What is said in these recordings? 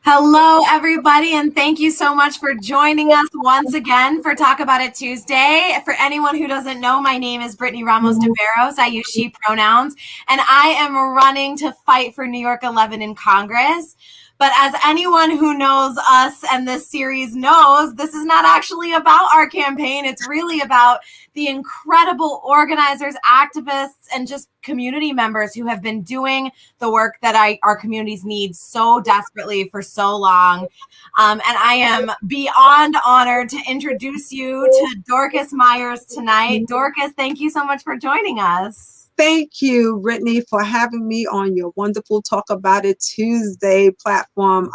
Hello, everybody, and thank you so much for joining us once again for Talk About It Tuesday. For anyone who doesn't know, my name is Brittany Ramos de Barros. I use she pronouns, and I am running to fight for New York 11 in Congress. But as anyone who knows us and this series knows, this is not actually about our campaign. It's really about the incredible organizers, activists, and just community members who have been doing the work that our communities need so desperately for so long. And I am beyond honored to introduce you to Dorcas Meyers tonight. Dorcas, thank you so much for joining us. Thank you, Brittany, for having me on your wonderful Talk About It Tuesday platform.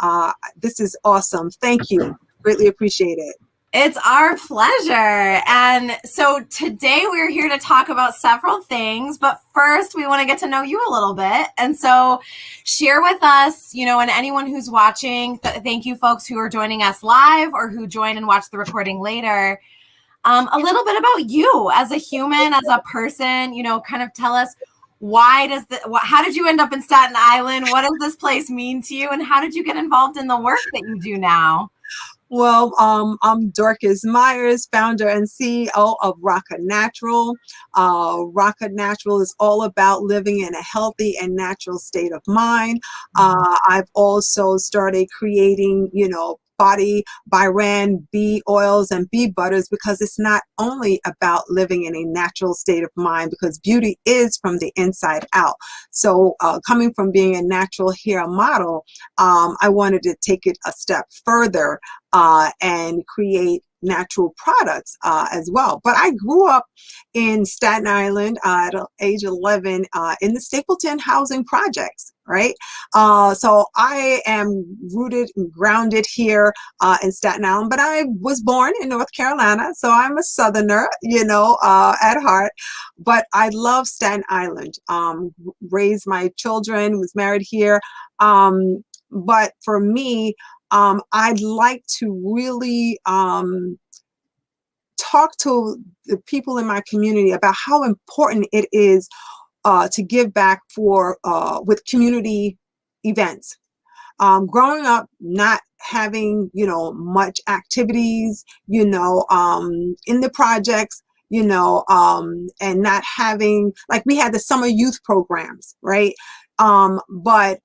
This is awesome. Thank you. Greatly appreciate it. It's our pleasure. And so today we're here to talk about several things, but first we want to get to know you a little bit. And so share with us, and anyone who's watching, thank you folks who are joining us live or who join and watch the recording later. A little bit about you as a human, as a person, kind of tell us how did you end up in Staten Island? What does this place mean to you? And how did you get involved in the work that you do now? Well, I'm Dorcas Meyers, founder and CEO of Roc-A-Natural. Roc-A-Natural is all about living in a healthy and natural state of mind. I've also started creating, body by brand bee oils and bee butters, because it's not only about living in a natural state of mind, because beauty is from the inside out. So coming from being a natural hair model, I wanted to take it a step further and create natural products as well. But I grew up in Staten Island at age 11 in the Stapleton housing projects, right? So I am rooted and grounded here in Staten Island, but I was born in North Carolina, so I'm a Southerner, at heart. But I love Staten Island. Raised my children, was married here. But for me, I'd like to really talk to the people in my community about how important it is to give back with community events. Growing up, not having, much activities, in the projects, and not having, like, we had the summer youth programs, right? But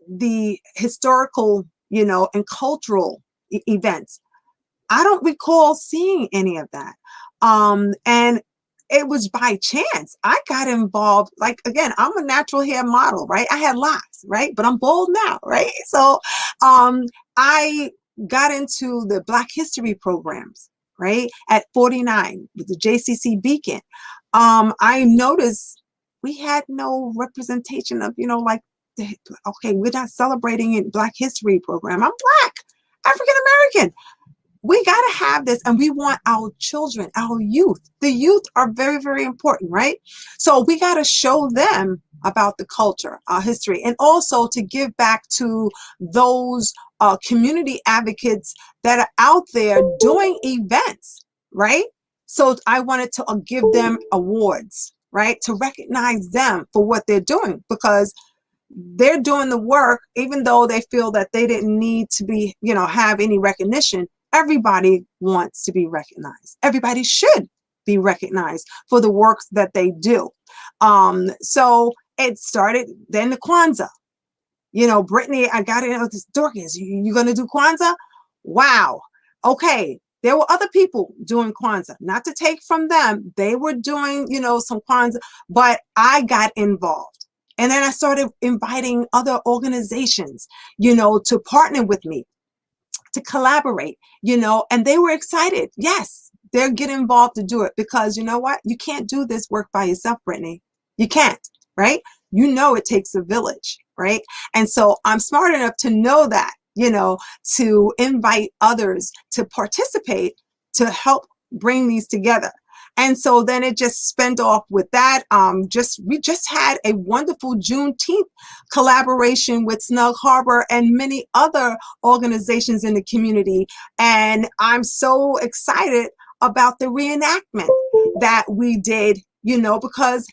the historical, and cultural events, I don't recall seeing any of that. And it was by chance. I got involved, like, again, I'm a natural hair model, right? I had locks, right? But I'm bald now, right? So I got into the Black History programs, right? At 49 with the JCC Beacon. I noticed we had no representation of, okay, we're not celebrating in Black History program. I'm Black, African American. We got to have this, and we want our children, our youth. The youth are very, very important, right? So we got to show them about the culture, our history, and also to give back to those community advocates that are out there doing events, right? So I wanted to give them awards, right? To recognize them for what they're doing, because they're doing the work, even though they feel that they didn't need to be, have any recognition. Everybody wants to be recognized. Everybody should be recognized for the works that they do. So it started then the Kwanzaa. Brittany, I got in with this, Dorcas, you going to do Kwanzaa? Wow. Okay. There were other people doing Kwanzaa, not to take from them. They were doing, some Kwanzaa, but I got involved. And then I started inviting other organizations, to partner with me, to collaborate, and they were excited. Yes, they're getting involved to do it, because you know what? You can't do this work by yourself, Brittany. You can't, right? It takes a village, right? And so I'm smart enough to know that, to invite others to participate, to help bring these together. And so then it just spent off with that. We just had a wonderful Juneteenth collaboration with Snug Harbor and many other organizations in the community. And I'm so excited about the reenactment that we did, because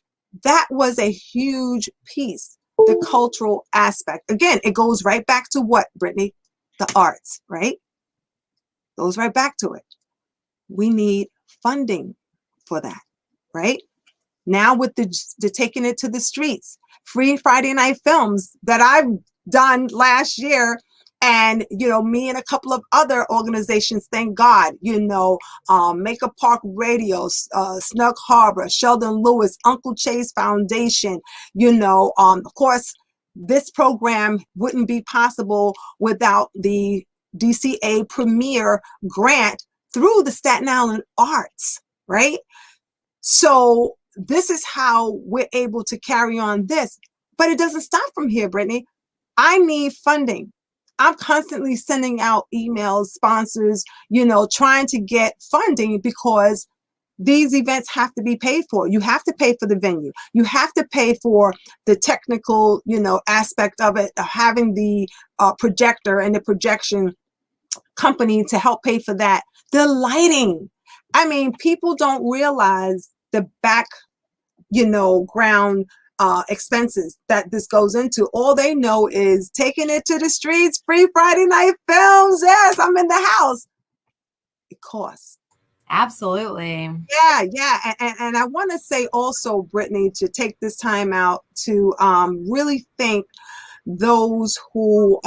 that was a huge piece, the cultural aspect. Again, it goes right back to what, Brittany? the arts, right? Goes right back to it. We need funding for that, right? Now with the taking it to the streets, free Friday night films that I've done last year, and me and a couple of other organizations, thank God, Make a Park Radio, Snug Harbor, Sheldon Lewis, Uncle Chase Foundation, of course, this program wouldn't be possible without the DCA Premier grant through the Staten Island Arts, right? So this is how we're able to carry on this. But it doesn't stop from here, Brittany. I need funding. I'm constantly sending out emails, sponsors, trying to get funding, because these events have to be paid for. You have to pay for the venue. You have to pay for the technical, aspect of it, having the projector and the projection company to help pay for that. The lighting. I mean, people don't realize the ground expenses that this goes into. All they know is taking it to the streets, free Friday night films. Yes, I'm in the house. It costs. Absolutely. Yeah. And I want to say also, Brittany, to take this time out to really thank those who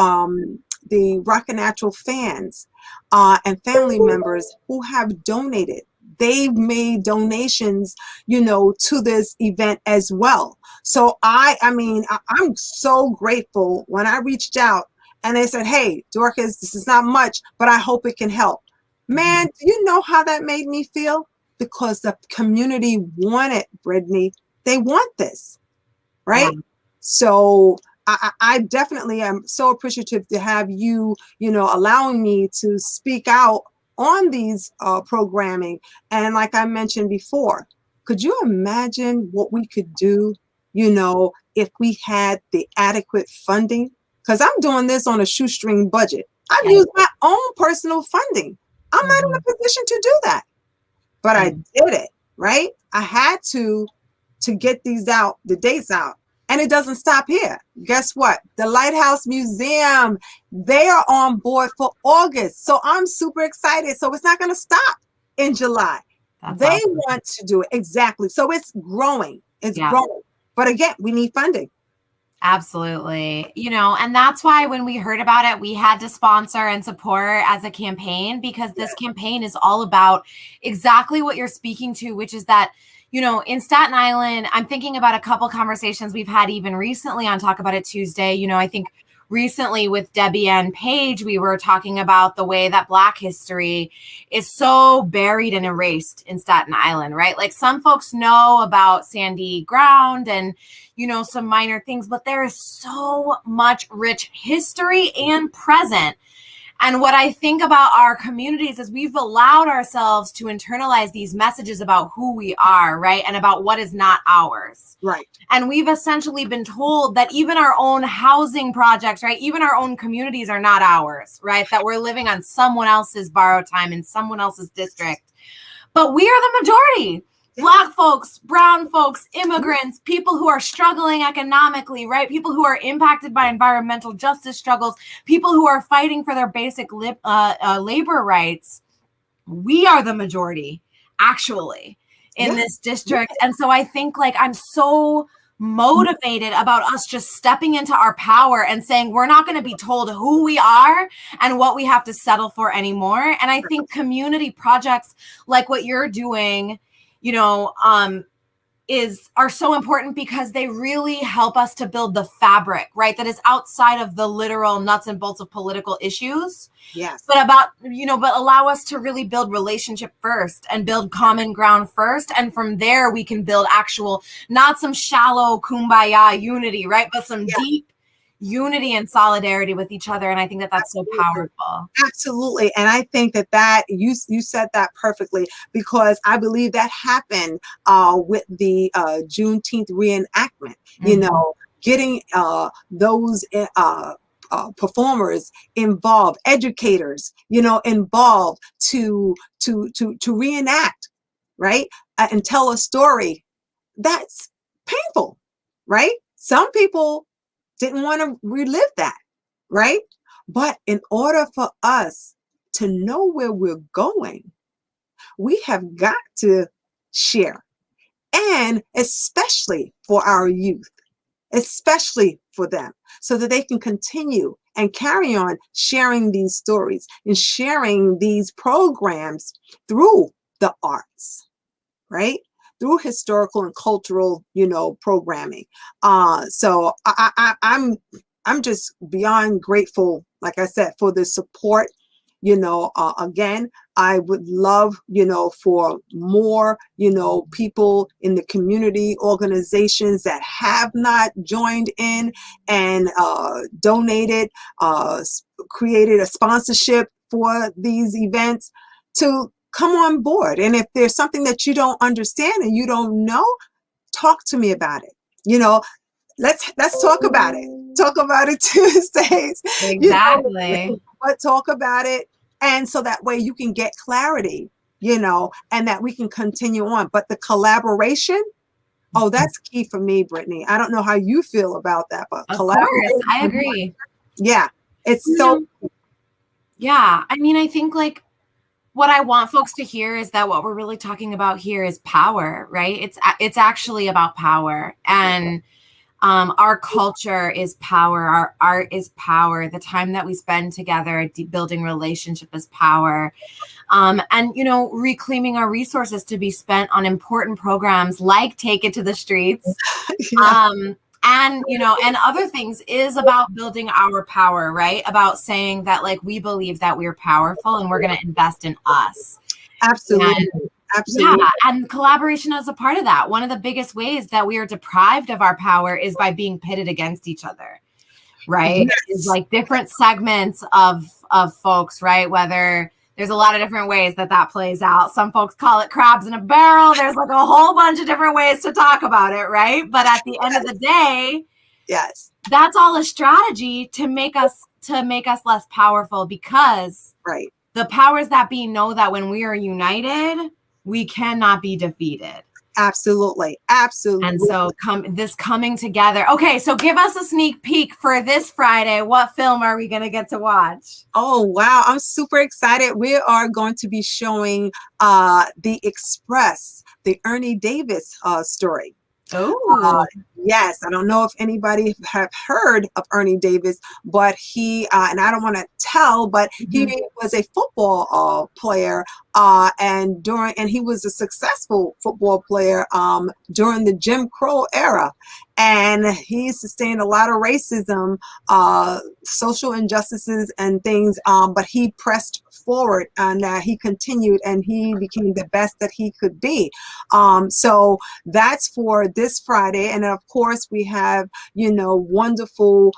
the Roc-A-Natural fans and family members who have donated. They've made donations, to this event as well. So I'm so grateful when I reached out and they said, "Hey, Dorcas, this is not much, but I hope it can help." Man, do you know how that made me feel? Because the community want it, Brittany. They want this, right? Yeah. So I definitely am so appreciative to have you, allowing me to speak out on these programming. And like I mentioned before, could you imagine what we could do, if we had the adequate funding? Because I'm doing this on a shoestring budget. I've used my own personal funding. I'm not in a position to do that, but I did it, right? I had to get these out, the dates out. And it doesn't stop here. Guess what? The Lighthouse Museum, they are on board for August. So I'm super excited. So it's not going to stop in July. They awesome. want to do it. Exactly. So it's growing. It's growing. But again, we need funding. Absolutely. And that's why when we heard about it, we had to sponsor and support as a campaign, because this campaign is all about exactly what you're speaking to, which is that, in Staten Island, I'm thinking about a couple conversations we've had even recently on Talk About It Tuesday. I think recently with Debbie and Paige, we were talking about the way that Black history is so buried and erased in Staten Island, right? Like, some folks know about Sandy Ground and, some minor things, but there is so much rich history and present. And what I think about our communities is we've allowed ourselves to internalize these messages about who we are, right? And about what is not ours. Right. And we've essentially been told that even our own housing projects, right? Even our own communities are not ours, right? That we're living on someone else's borrowed time in someone else's district. But we are the majority. Black folks, brown folks, immigrants, people who are struggling economically, right? People who are impacted by environmental justice struggles, people who are fighting for their basic labor rights. We are the majority, actually, in this district. And so I think, I'm so motivated about us just stepping into our power and saying we're not going to be told who we are and what we have to settle for anymore. And I think community projects like what you're doing, are so important, because they really help us to build the fabric, right? That is outside of the literal nuts and bolts of political issues. Yes. But but allow us to really build relationship first and build common ground first. And from there, we can build actual, not some shallow kumbaya unity, right? But some deep unity and solidarity with each other. And I think that that's so powerful. Absolutely. And I think that you said that perfectly, because I believe that happened with the Juneteenth reenactment, getting those performers involved, educators, involved to reenact, right? And tell a story. That's painful, right? Some people didn't want to relive that, right? But in order for us to know where we're going, we have got to share. And especially for our youth, especially for them, so that they can continue and carry on sharing these stories and sharing these programs through the arts, right? Through historical and cultural, programming. I'm just beyond grateful, like I said, for the support. Again, I would love, for more, people in the community organizations that have not joined in and donated, created a sponsorship for these events to come on board. And if there's something that you don't understand and you don't know, talk to me about it. Let's talk about it. Talk about it Tuesdays. Exactly. But talk about it. And so that way you can get clarity, and that we can continue on. But the collaboration, oh, that's key for me, Brittany. I don't know how you feel about that, but of course, I agree. Yeah, it's so. Yeah, I mean, I think like what I want folks to hear is that what we're really talking about here is power, right? It's actually about power, and our culture is power. Our art is power. The time that we spend together building relationship is power. And, reclaiming our resources to be spent on important programs like Take It to the Streets. Yeah. And, and other things is about building our power, right? About saying that, like, we believe that we're powerful and we're going to invest in us. Absolutely. Absolutely. Yeah, and collaboration is a part of that. One of the biggest ways that we are deprived of our power is by being pitted against each other, right? Yes. It's like different segments of folks, right? Whether there's a lot of different ways that plays out. Some folks call it crabs in a barrel. There's like a whole bunch of different ways to talk about it, right? But at the end of the day, yes, that's all a strategy to make us less powerful, because right. The powers that be know that when we are united, we cannot be defeated. Absolutely. Absolutely. And so this coming together. Okay, so give us a sneak peek for this Friday. What film are we going to get to watch? Oh, wow. I'm super excited. We are going to be showing The Express, the Ernie Davis story. Oh, yes. I don't know if anybody have heard of Ernie Davis, but he, and I don't want to tell, but he was a football player, and he was a successful football player during the Jim Crow era. And he sustained a lot of racism, social injustices and things, but he pressed forward, and he continued, and he became the best that he could be. So that's for this Friday. And of course, we have, wonderful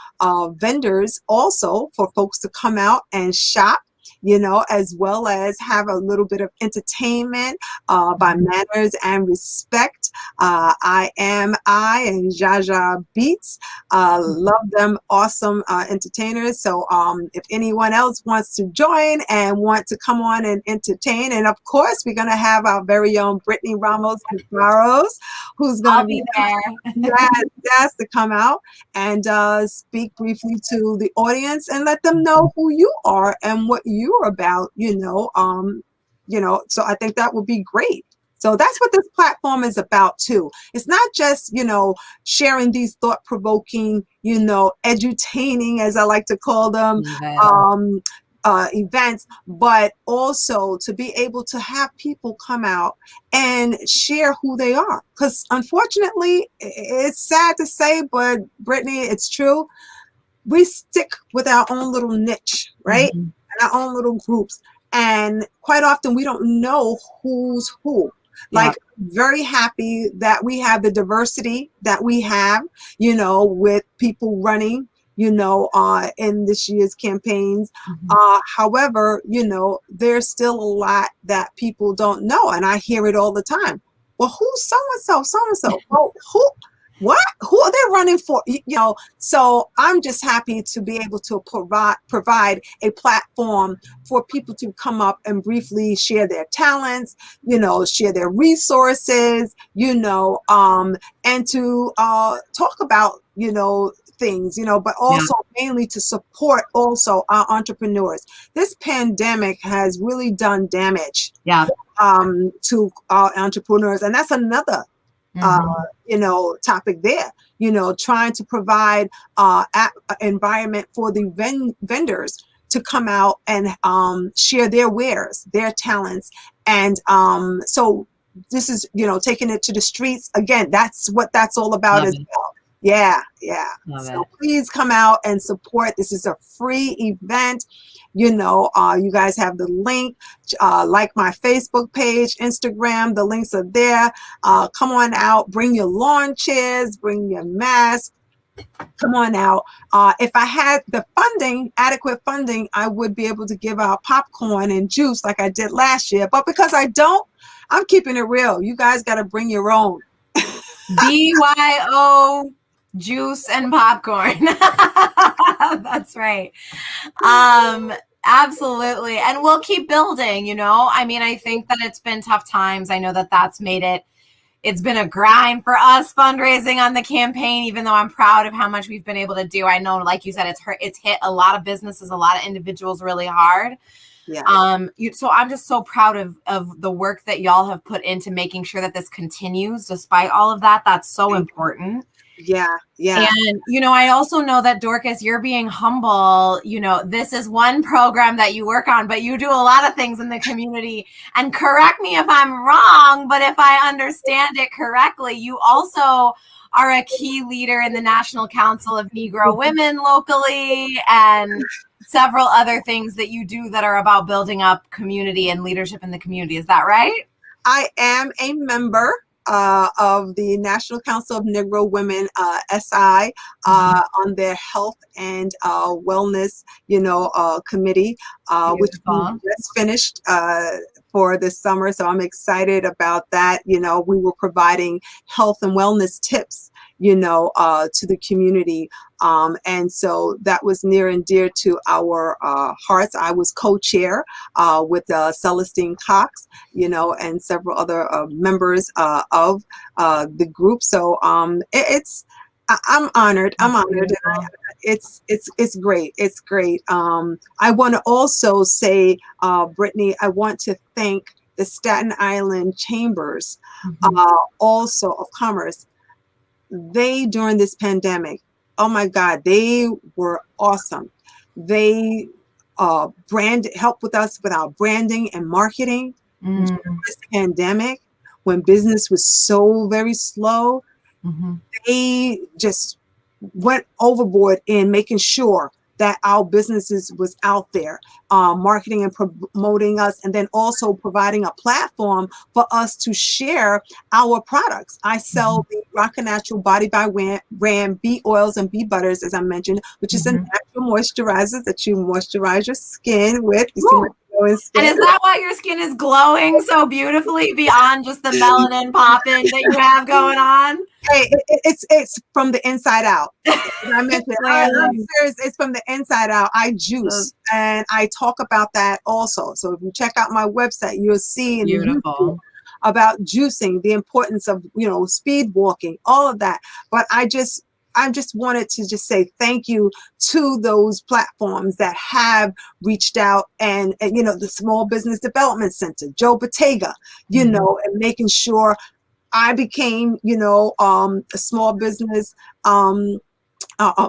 vendors also for folks to come out and shop, as well as have a little bit of entertainment by Manners and Respect. I and Jaja Beats. Love them. Awesome entertainers. So if anyone else wants to join and want to come on and entertain, and of course, we're going to have our very own Brittany Ramos Casaros, who's going to be there. Yes, to come out and speak briefly to the audience and let them know who you are and what you're about, so I think that would be great. So that's what this platform is about too. It's not just, sharing these thought-provoking, edutaining, as I like to call them, events, but also to be able to have people come out and share who they are. Because unfortunately, it's sad to say, but Brittany, it's true. We stick with our own little niche, right? And our own little groups. And quite often we don't know who's who. Like, very happy that we have the diversity that we have, with people running, in this year's campaigns. However, there's still a lot that people don't know. And I hear it all the time. Well, who's so-and-so, so-and-so? Well, who? What? Who are they running for? So I'm just happy to be able to provide a platform for people to come up and briefly share their talents, share their resources, and to talk about, things, but Yeah. also mainly to support also our entrepreneurs. This pandemic has really done damage Yeah. to our entrepreneurs, and that's another uh, Mhm. topic there, trying to provide environment for the vendors to come out and share their wares, their talents. And so this is, taking it to the streets. Again, that's what that's all about Love as it. well. Yeah, yeah. Love So it. please come out and support. This is a free event. You guys have the link, like my Facebook page, Instagram, the links are there. Come on out, bring your lawn chairs, bring your mask. Come on out. If I had the funding, adequate funding, I would be able to give out popcorn and juice like I did last year. But because I don't, I'm keeping it real. You guys got to bring your own. BYO juice and popcorn. That's right. Absolutely. And we'll keep building, I mean, I think that it's been tough times. I know that that's made it's been a grind for us fundraising on the campaign, even though I'm proud of how much we've been able to do. I know, like you said, it's hit a lot of businesses, a lot of individuals really hard. Yeah. So I'm just so proud of the work that y'all have put into making sure that this continues despite all of that. That's so important. Yeah, yeah. And, I also know that, Dorcas, you're being humble. This is one program that you work on, but you do a lot of things in the community. And correct me if I'm wrong, but if I understand it correctly, you also are a key leader in the National Council of Negro Women locally and several other things that you do that are about building up community and leadership in the community. Is that right? I am a member of the National Council of Negro Women, SI, on their health and wellness, committee, which we Beautiful. just finished for this summer. So I'm excited about that. We were providing health and wellness tips, to the community. And so that was near and dear to our hearts. I was co-chair with Celestine Cox, and several other members of the group. So I'm honored. I'm honored. And it's great. It's great. I want to also say, Brittany, I want to thank the Staten Island Chambers, also of Commerce. They, during this pandemic, oh my God, they were awesome. They helped with us with our branding and marketing during this pandemic when business was so very slow. They just went overboard in making sure that our businesses was out there, marketing and promoting us, and then also providing a platform for us to share our products. I sell the Roc-A-Natural Body by Ram bee oils and bee butters, as I mentioned, which is a natural moisturizer that you moisturize your skin with. You see my glowing skin. And is that why your skin is glowing so beautifully beyond just the melanin popping that you have going on? Hey, it's from the inside out. I mentioned, I'm serious. It's from the inside out. I juice, and I talk about that also. So if you check out my website, you'll see in the YouTube about juicing, the importance of speed walking, all of that. But I just wanted to just say thank you to those platforms that have reached out, and the Small Business Development Center, Joe Bottega, and making sure I became, a small business,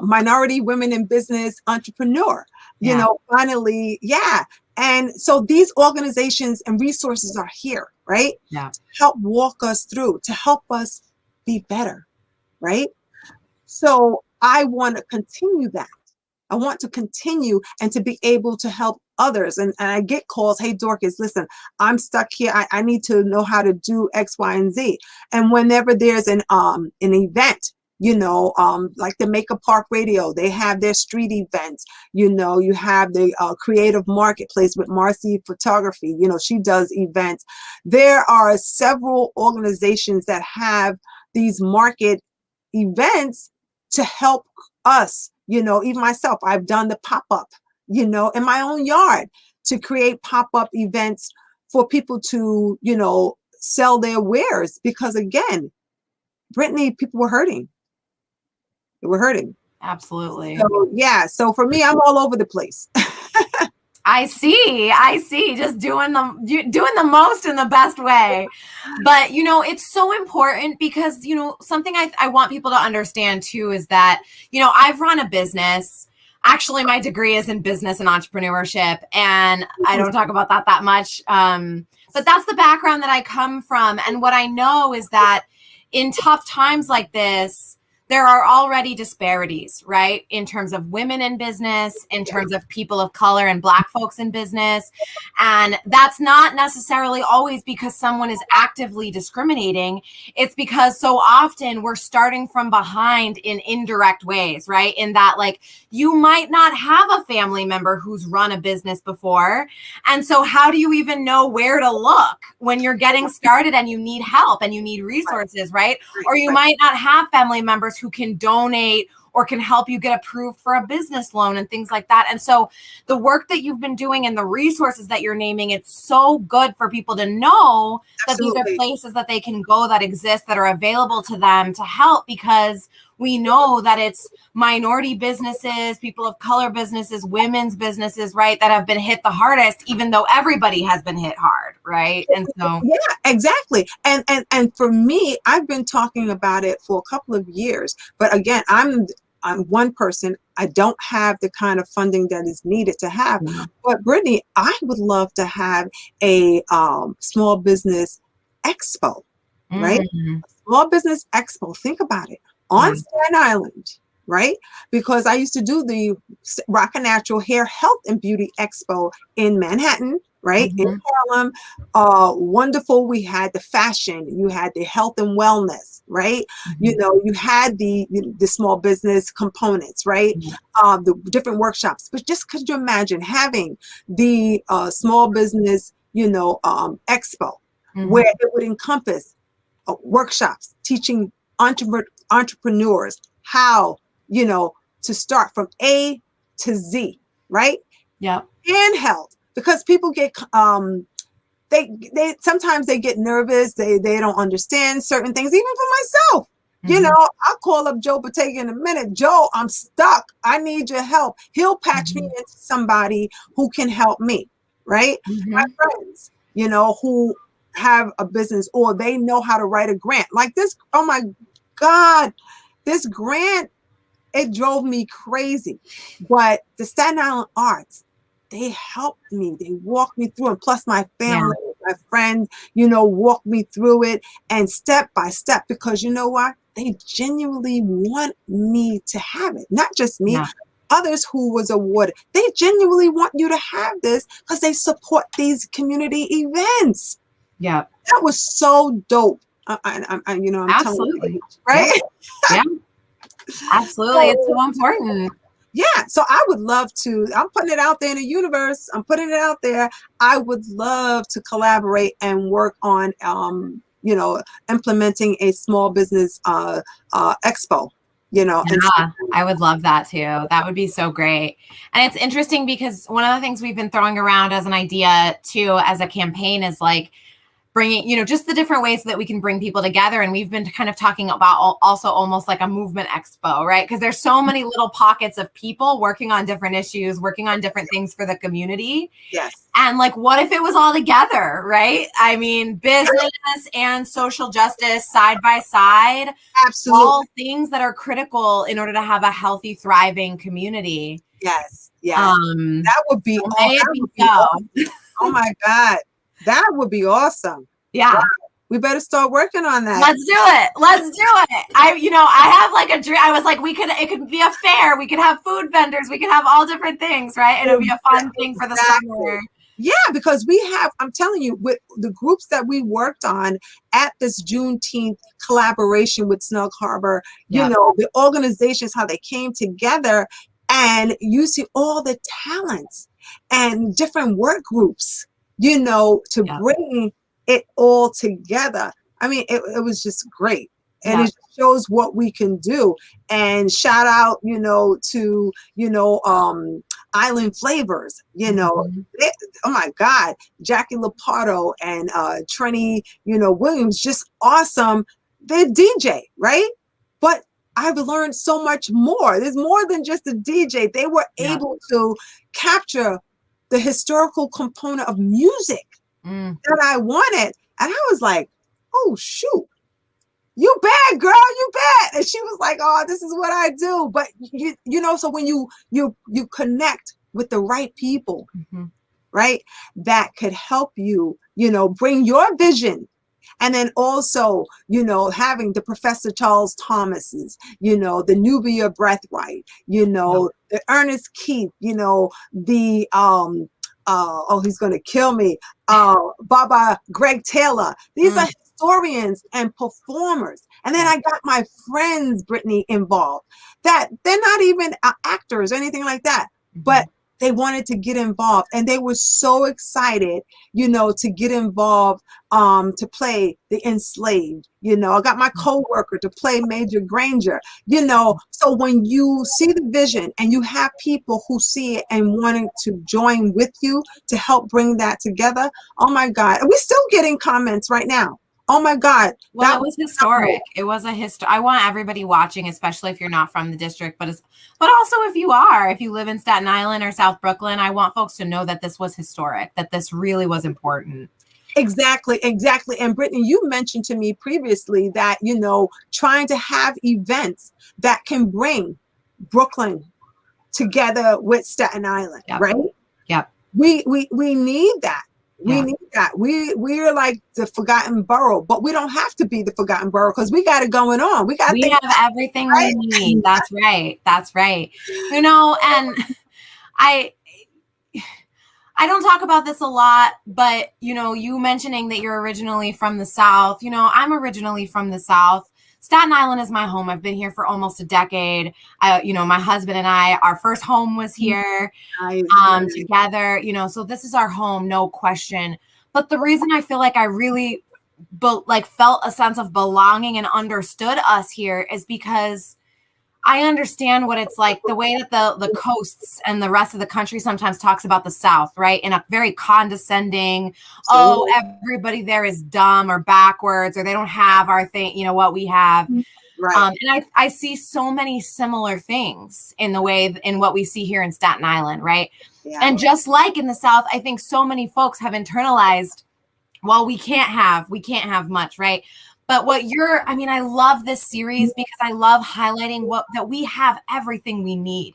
minority women in business entrepreneur, finally. Yeah. And so these organizations and resources are here, right? Yeah. To help walk us through, to help us be better, right? So I want to continue that. I want to continue and to be able to help others. And I get calls, hey, Dorcas, listen, I'm stuck here. I need to know how to do X, Y, and Z. And whenever there's an event, like the Make a Park Radio, they have their street events. You have the Creative Marketplace with Marcy Photography. She does events. There are several organizations that have these market events to help us, even myself. I've done the pop-up, in my own yard, to create pop-up events for people to, sell their wares. Because again, Brittany, people were hurting. They were hurting. Absolutely. So yeah. So for me, I'm all over the place. I see. Just doing the most in the best way. But, it's so important because, something I want people to understand too is that, I've run a business. Actually, my degree is in business and entrepreneurship, and I don't talk about that much. But that's the background that I come from. And what I know is that in tough times like this, there are already disparities, right? In terms of women in business, in terms of people of color and Black folks in business. And that's not necessarily always because someone is actively discriminating. It's because so often we're starting from behind in indirect ways, right? In that, like, you might not have a family member who's run a business before. And so how do you even know where to look when you're getting started and you need help and you need resources, right? Or you might not have family members who can donate or can help you get approved for a business loan and things like that. And so the work that you've been doing and the resources that you're naming, it's so good for people to know that these are places that they can go that exist, that are available to them to help, because we know that it's minority businesses, people of color businesses, women's businesses, right, that have been hit the hardest, even though everybody has been hit hard, right? And so yeah, exactly. And for me, I've been talking about it for a couple of years, but again, I'm one person. I don't have the kind of funding that is needed to have. But Brittany, I would love to have a small business expo, right? Small business expo. Think about it. On Staten Island, right? Because I used to do the Roc-A-Natural Hair Health and Beauty Expo in Manhattan, right? In Harlem. Wonderful. We had the fashion, you had the health and wellness, right? You had the small business components, right? The different workshops. But just could you imagine having the small business, expo, where it would encompass workshops teaching entrepreneurs how, to start from A to Z, right? Yeah. Handheld, because people get they sometimes they get nervous, they don't understand certain things, even for myself. I'll call up Joe Bottega in a minute. Joe, I'm stuck. I need your help. He'll patch me into somebody who can help me, right? My friends, who have a business, or they know how to write a grant like this. Oh my God, this grant, it drove me crazy. But the Staten Island Arts, they helped me. They walked me through, and plus my family, my friends, walked me through it, and step by step, because you know what? They genuinely want me to have it. Not just me, others who was awarded. They genuinely want you to have this because they support these community events. Yeah. That was so dope. I'm Absolutely. telling you, right? Yeah. Absolutely. It's so important. Yeah. So I would love to, I'm putting it out there in the universe. I'm putting it out there. I would love to collaborate and work on, implementing a small business expo, Yeah, I would love that too. That would be so great. And it's interesting because one of the things we've been throwing around as an idea too, as a campaign, is like bringing, just the different ways that we can bring people together. And we've been kind of talking about also almost like a movement expo, right? Because there's so many little pockets of people working on different issues, working on different things for the community. Yes. And like, what if it was all together, right? I mean, business and social justice side by side. Absolutely. All things that are critical in order to have a healthy, thriving community. Yes. Yes. That would be awesome. Oh my God. That would be awesome. Yeah. Wow. We better start working on that. Let's do it. I have like a dream. I was like, it could be a fair. We could have food vendors. We could have all different things, right? And it would be a fun thing for the summer. Yeah, because I'm telling you, with the groups that we worked on at this Juneteenth collaboration with Snug Harbor, the organizations, how they came together, and you see all the talents and different work groups, to bring it all together. I mean, it was just great. and it shows what we can do. And shout out, to, Island Flavors, oh my God, Jackie Lapardo and Trenny, Williams, just awesome. They're DJ, right? But I've learned so much more. There's more than just a DJ. They were able to capture the historical component of music that I wanted. And I was like, oh, shoot. You bad, girl, you bad. And she was like, oh, this is what I do. But so when you connect with the right people, right, that could help you, bring your vision. And then also, having the Professor Charles Thomases, the Nubia Breathwright, the Ernest Keith, the he's gonna kill me. Baba Greg Taylor. These are historians and performers. And then I got my friends, Brittany, involved. That they're not even actors or anything like that, but they wanted to get involved, and they were so excited, to get involved, to play the enslaved. I got my coworker to play Major Granger. So when you see the vision and you have people who see it and wanting to join with you to help bring that together, oh my God, and we're still getting comments right now. Oh my God. Well, it was historic. It was I want everybody watching, especially if you're not from the district, but also if you live in Staten Island or South Brooklyn, I want folks to know that this was historic, that this really was important. Exactly. And Brittany, you mentioned to me previously that, trying to have events that can bring Brooklyn together with Staten Island, right? Yep. We need that. We need that. We're like the forgotten borough, but we don't have to be the forgotten borough because we got it going on. We have everything we need. That's right. And I don't talk about this a lot, but you mentioning that you're originally from the South. I'm originally from the South. Staten Island is my home. I've been here for almost a decade. My husband and I, our first home was here together, so this is our home, no question. But the reason I feel like I really felt a sense of belonging and understood us here is because I understand what it's like, the way that the coasts and the rest of the country sometimes talks about the South, right? In a very condescending, everybody there is dumb or backwards, or they don't have our thing, what we have. Right. And I see so many similar things in what we see here in Staten Island, right? Yeah. And just like in the South, I think so many folks have internalized, well, we can't have much, right? But I love this series because I love highlighting that we have everything we need.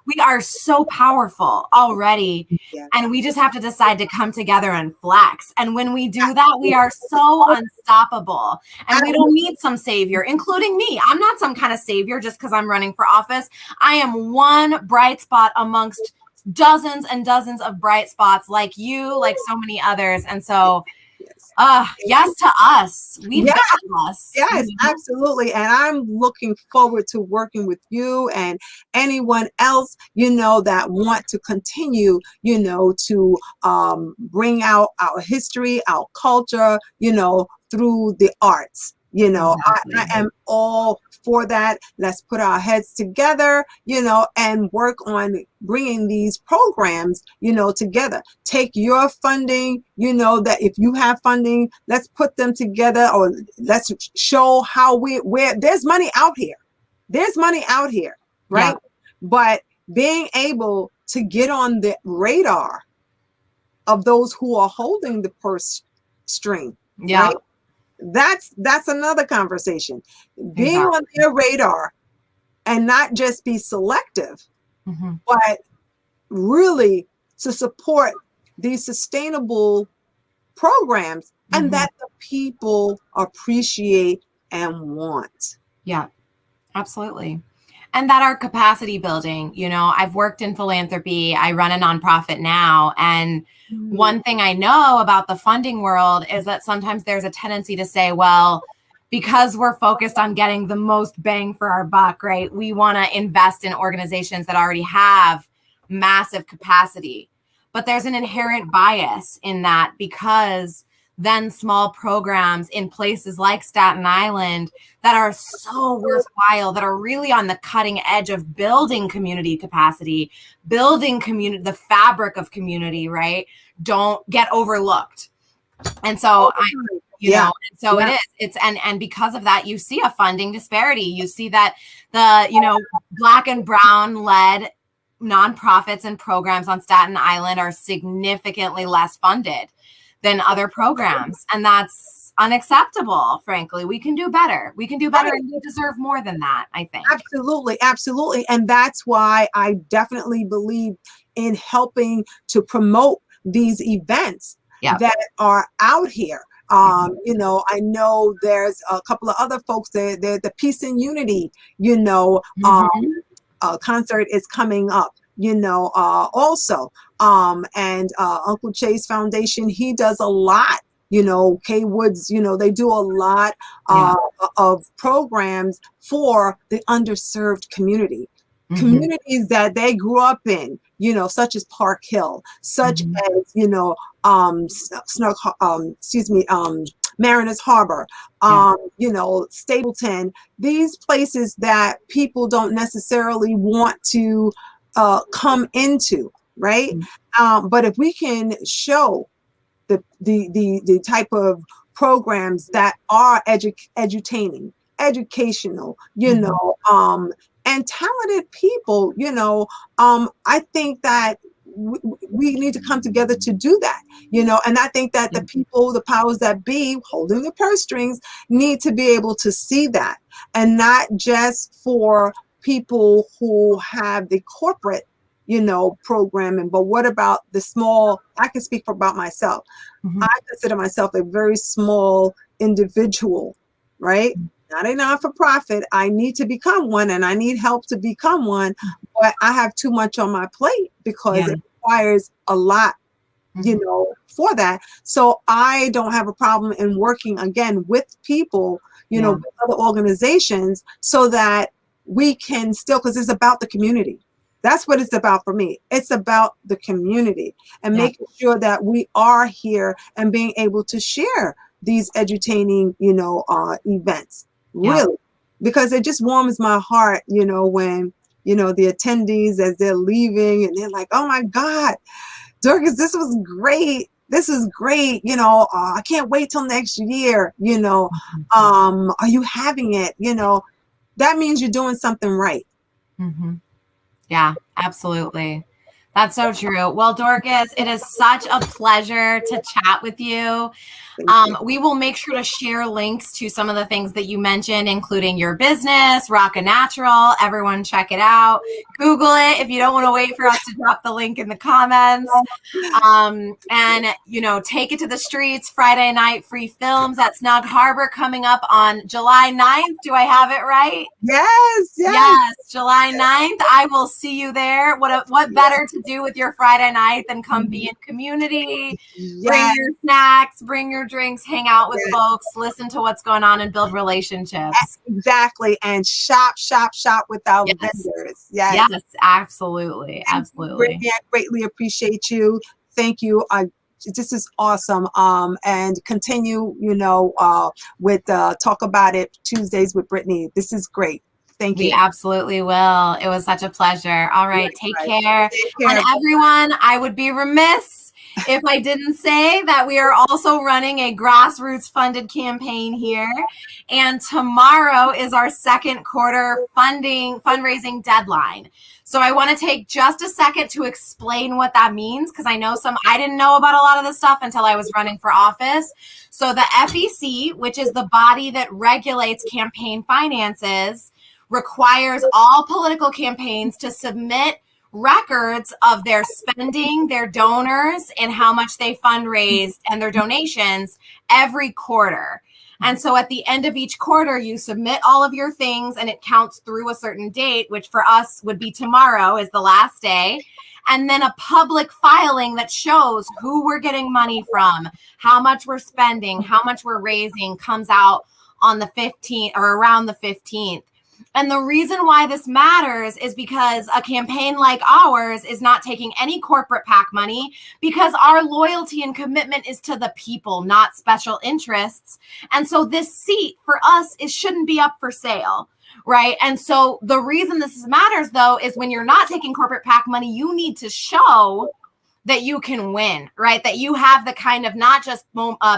We are so powerful already, and we just have to decide to come together and flex. And when we do that, we are so unstoppable, and we don't need some savior, including me. I'm not some kind of savior just because I'm running for office. I am one bright spot amongst dozens and dozens of bright spots like you, like so many others. And so yes to us. We've got us. Yes, absolutely. And I'm looking forward to working with you and anyone else, that want to continue, to bring out our history, our culture, through the arts. Exactly. I am all for that. Let's put our heads together, and work on bringing these programs, together. Take your funding, that if you have funding, let's put them together, or let's show how where there's money out here. There's money out here, right? Yeah. But being able to get on the radar of those who are holding the purse string, right? That's another conversation. Being on their radar and not just be selective, but really to support these sustainable programs and that the people appreciate and want. Yeah, absolutely. And that our capacity building, I've worked in philanthropy. I run a nonprofit now. And one thing I know about the funding world is that sometimes there's a tendency to say, well, because we're focused on getting the most bang for our buck, right? We want to invest in organizations that already have massive capacity. But there's an inherent bias in that because then small programs in places like Staten Island that are so worthwhile, that are really on the cutting edge of building community capacity, building community, the fabric of community, right? Don't get overlooked. And so it is. It's and because of that, you see a funding disparity. You see that the Black and brown led nonprofits and programs on Staten Island are significantly less funded than other programs. And that's unacceptable, frankly. We can do better. We can do better, and we deserve more than that, I think. Absolutely. Absolutely. And that's why I definitely believe in helping to promote these events that are out here. I know there's a couple of other folks there. The Peace and Unity, concert is coming up, also. And Uncle Chase Foundation, he does a lot. K Woods, they do a lot of programs for the underserved community. Communities that they grew up in, such as Park Hill, such as, Mariners Harbor, Stapleton, these places that people don't necessarily want to come into, right? But if we can show the type of programs that are educational, and talented people, I think that we need to come together to do that, and I think that the people, the powers that be holding the purse strings, need to be able to see that, and not just for people who have the corporate programming, but what about the small? I can speak about myself. I consider myself a very small individual, right? Not a non-for-profit. I need to become one, and I need help to become one, but I have too much on my plate because it requires a lot, for that. So I don't have a problem in working again with people, with other organizations, so that we can still, because it's about the community. That's what it's about for me. It's about the community and making sure that we are here and being able to share these edutaining, events, really, because it just warms my heart, when, the attendees, as they're leaving, and they're like, oh my God, Dorcas, this was great. This is great. I can't wait till next year. Are you having it? That means you're doing something right. Yeah, absolutely. That's so true. Well, Dorcas, it is such a pleasure to chat with you. We will make sure to share links to some of the things that you mentioned, including your business, Roc-A-Natural. Everyone check it out. Google it if you don't want to wait for us to drop the link in the comments. And, take it to the streets. Friday night free films at Snug Harbor coming up on July 9th. Do I have it right? Yes. July 9th. I will see you there. What better to do with your Friday night than come be in community, bring your snacks, bring your drinks, hang out with folks, listen to what's going on, and build relationships. Exactly. And shop with our vendors. Yes, absolutely. Brittany, I greatly appreciate you. Thank you. This is awesome. And continue, with Talk About It Tuesdays with Brittany. This is great. Thank you. We absolutely will. It was such a pleasure. All right. Take care. And everyone, I would be remiss if I didn't say that we are also running a grassroots funded campaign here. And tomorrow is our second quarter fundraising deadline. So I want to take just a second to explain what that means, because I didn't know about a lot of this stuff until I was running for office. So the FEC, which is the body that regulates campaign finances, requires all political campaigns to submit records of their spending, their donors, and how much they fundraise and their donations every quarter. And so at the end of each quarter, you submit all of your things, and it counts through a certain date, which for us would be tomorrow is the last day. And then a public filing that shows who we're getting money from, how much we're spending, how much we're raising, comes out on the 15th or around the 15th. And the reason why this matters is because a campaign like ours is not taking any corporate PAC money, because our loyalty and commitment is to the people, not special interests. And so this seat for us shouldn't be up for sale. Right. And so the reason this matters, though, is when you're not taking corporate PAC money, you need to show that you can win, right? That you have the kind of not just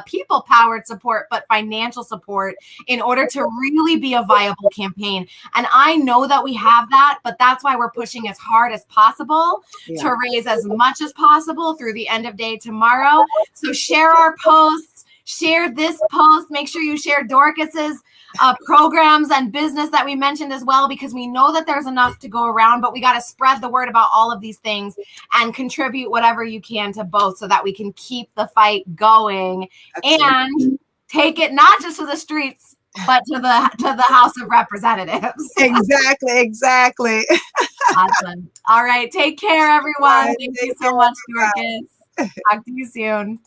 people powered support, but financial support in order to really be a viable campaign. And I know that we have that, but that's why we're pushing as hard as possible to raise as much as possible through the end of day tomorrow. So share our posts, share this post, make sure you share Dorcas's programs and business that we mentioned as well, because we know that there's enough to go around, but we got to spread the word about all of these things and contribute whatever you can to both so that we can keep the fight going and take it not just to the streets, but to the House of Representatives. Exactly. Awesome. All right. Take care, everyone. Thank you so much, Dorcas. Talk to you soon.